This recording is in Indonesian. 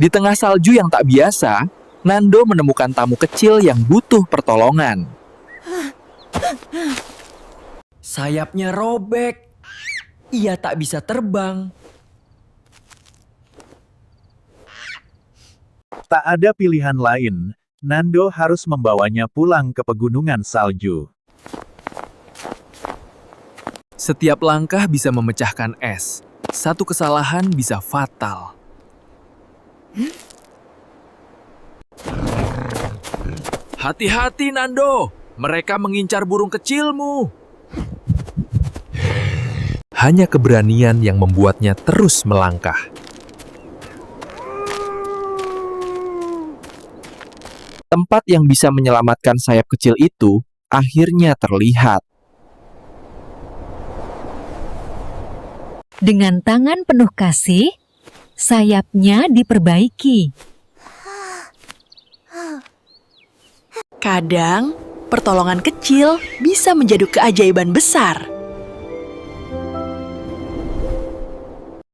Di tengah salju yang tak biasa, Nando menemukan tamu kecil yang butuh pertolongan. Sayapnya robek. Ia tak bisa terbang. Tak ada pilihan lain, Nando harus membawanya pulang ke pegunungan salju. Setiap langkah bisa memecahkan es. Satu kesalahan bisa fatal. Hati-hati, Nando. Mereka mengincar burung kecilmu. Hanya keberanian yang membuatnya terus melangkah. Tempat yang bisa menyelamatkan sayap kecil itu akhirnya terlihat. Dengan tangan penuh kasih, sayapnya diperbaiki. Kadang, pertolongan kecil bisa menjadi keajaiban besar.